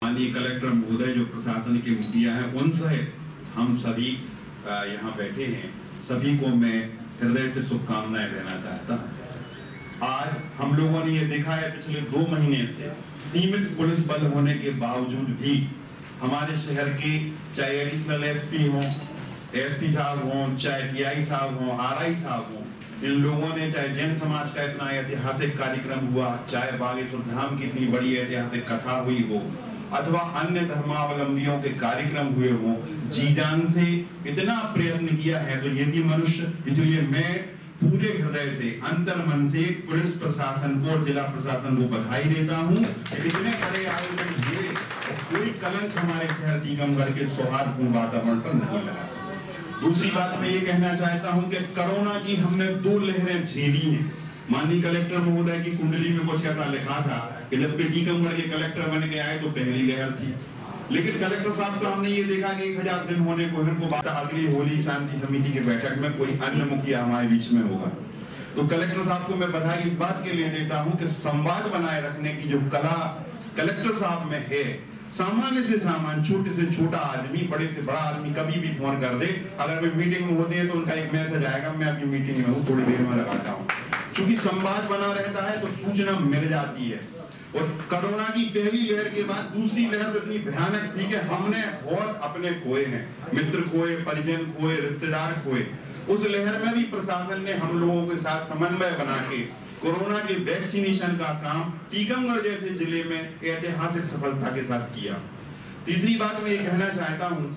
माननीय कलेक्टर महोदय, जो प्रशासन के मुखिया हैं, उनसे हम सभी यहाँ बैठे हैं, सभी को मैं हृदय से शुभकामनाएं देना चाहता हूँ। आज हम लोगों ने ये देखा है पिछले 2 महीने से सीमित पुलिस बल होने के बावजूद भी हमारे शहर के चाहे एडिशनल एसपी हो, एसपी साहब हो, चाहे टीआई साहब हो, आरआई साहब हो, इन लोगों ने चाहे जैन समाज का इतना ऐतिहासिक कार्यक्रम हुआ, चाहे बागेश्वर धाम की इतनी बड़ी ऐतिहासिक कथा हुई हो, अथवा अन्य धर्मावलंबियों के कार्यक्रम हुए हो, जी जान से इतना प्रयत्न किया है तो ये भी मनुष्य। इसलिए मैं पूरे हृदय से, अंतर मन से पुलिस प्रशासन को और जिला प्रशासन को बधाई देता हूँ। इतने बड़े आयोजन हुए और कोई कलंक हमारे शहर टीकमगढ़ के सौहार्दपूर्ण वातावरण पर नहीं लगा। दूसरी बात मैं ये कहना चाहता हूँ कि कोरोना की हमने 2 लहरें झेली हैं। माननीय कलेक्टर महोदय की कुंडली में कुछ ऐसा लिखा था कि जब टीकमगढ़ के कलेक्टर बन के आए तो पहली लहर थी, लेकिन कलेक्टर साहब का हमने ये देखा कि 1000 दिन होने को इनको बात अगली होली शांति समिति की बैठक में कोई अन्य मुखिया हमारे बीच में होगा। तो कलेक्टर साहब को मैं बधाई इस बात के लिए देता हूँ कि संवाद बनाए रखने की जो कला कलेक्टर साहब में है, सामान्य से सामान्य, छोटे से छोटा आदमी, बड़े से बड़ा आदमी कभी भी फोन कर दे, अगर वे मीटिंग में होते हैं तो उनका एक मैसेज आएगा, मैं अभी मीटिंग में हूँ, थोड़ी देर में लगाता हूँ। क्योंकि संवाद बना रहता है तो सूचना मिल जाती है। और कोरोना की पहली लहर के बाद दूसरी लहर इतनी भयानक थी कि हमने बहुत अपने खोए हैं, मित्र खोए, परिजन खोए, रिश्तेदार खोए। उस लहर में भी प्रशासन ने हम लोगों के साथ समन्वय बना के कोरोना के वैक्सीनेशन का काम टीकमगढ़ जैसे जिले में ऐतिहासिक सफलता के साथ किया। तीसरी बात मैं ये कहना चाहता हूँ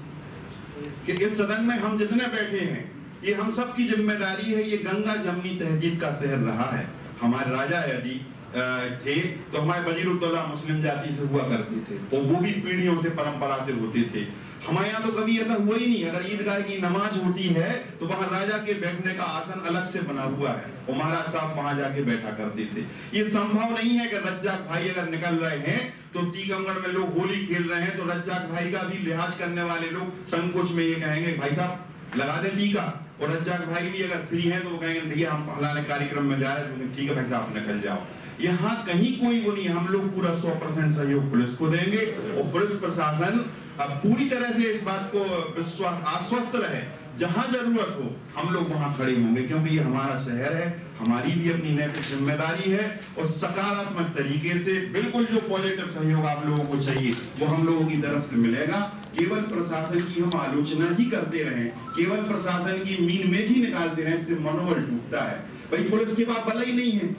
कि इस सदन में हम जितने बैठे हैं, ये हम सब की जिम्मेदारी है। ये गंगा जमनी तहजीब का शहर रहा है। हमारे राजा यदि थे तो हमारे वजीरुद्दौला मुस्लिम जाति से हुआ करते थे और वो भी पीढ़ियों से परंपरा से होते थे। हमारे यहाँ तो कभी ऐसा हुआ ही नहीं। अगर ईदगाह की नमाज होती है तो वहाँ राजा के बैठने का आसन अलग से बना हुआ है और महाराज साहब वहाँ जाके बैठा करते थे। ये संभव नहीं है कि रज्जाक भाई अगर निकल रहे हैं तो टीकमगढ़ में लोग होली खेल रहे हैं तो रज्जाक भाई का भी लिहाज करने वाले लोग संकोच में ये कहेंगे भाई साहब लगा दे टीका, और रज्जाक भाई भी अगर फ्री है तो वो कहेंगे भैया हम फलाने कार्यक्रम में जा रहे हैं, ठीक है भाई साहब निकल जाओ। यहाँ कहीं कोई वो नहीं, हम लोग पूरा 100% सहयोग पुलिस को देंगे और पुलिस प्रशासन अब पूरी तरह से इस बात को विश्वास आश्वस्त रहे, जहां जरूरत हो हम लोग वहां खड़े होंगे, क्योंकि ये हमारा शहर है, हमारी भी अपनी नैतिक जिम्मेदारी है। और सकारात्मक तरीके से बिल्कुल जो पॉजिटिव सहयोग आप लोगों को चाहिए वो हम लोगों की तरफ से मिलेगा। केवल प्रशासन की हम आलोचना ही करते रहें, केवल प्रशासन की मीन में ही निकालते रहें, इससे मनोबल टूटता है। भाई पुलिस के पास भला ही नहीं है।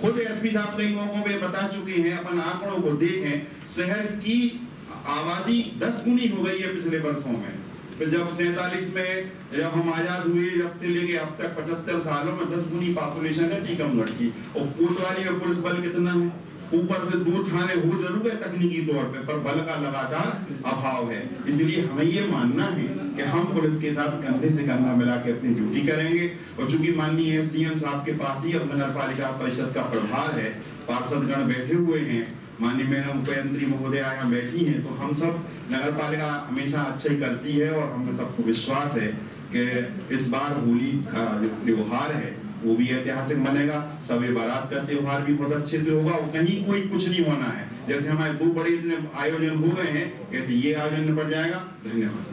खुद एसपी साहब कई मौकों पे बता चुके हैं, अपन आंकड़ों को देखें, शहर की आबादी 10 गुनी हो गई है पिछले वर्षों में। फिर जब 47 में जब हम आजाद हुए, जब से लेके अब तक 75 सालों में 10 गुनी पॉपुलेशन है टीकमगढ़ की। और कोतवाली में पुलिस बल कितना है? ऊपर से 2 थाने हो जरूर है तकनीकी तौर पे, पर बल का लगातार अभाव है। इसलिए हमें ये मानना है कि हम पुलिस के साथ कंधे से कंधा मिला के अपनी ड्यूटी करेंगे। और चूंकि माननीय एसडीएम साहब के पास ही अब नगर पालिका परिषद का प्रभार है, पार्षदगण बैठे हुए हैं, माननीय मैडम उपयंत्री महोदया यहाँ बैठी हैं, तो हम सब नगर पालिका हमेशा अच्छा ही करती है और हमें सबको विश्वास है कि इस बार होली का जो त्योहार है वो भी ऐतिहासिक बनेगा। सबे बारात का त्योहार भी बहुत अच्छे से होगा और कहीं कोई कुछ नहीं होना है। जैसे हमारे 2 बड़े आयोजन हो गए हैं, ऐसे ये आयोजन निपट जाएगा। धन्यवाद।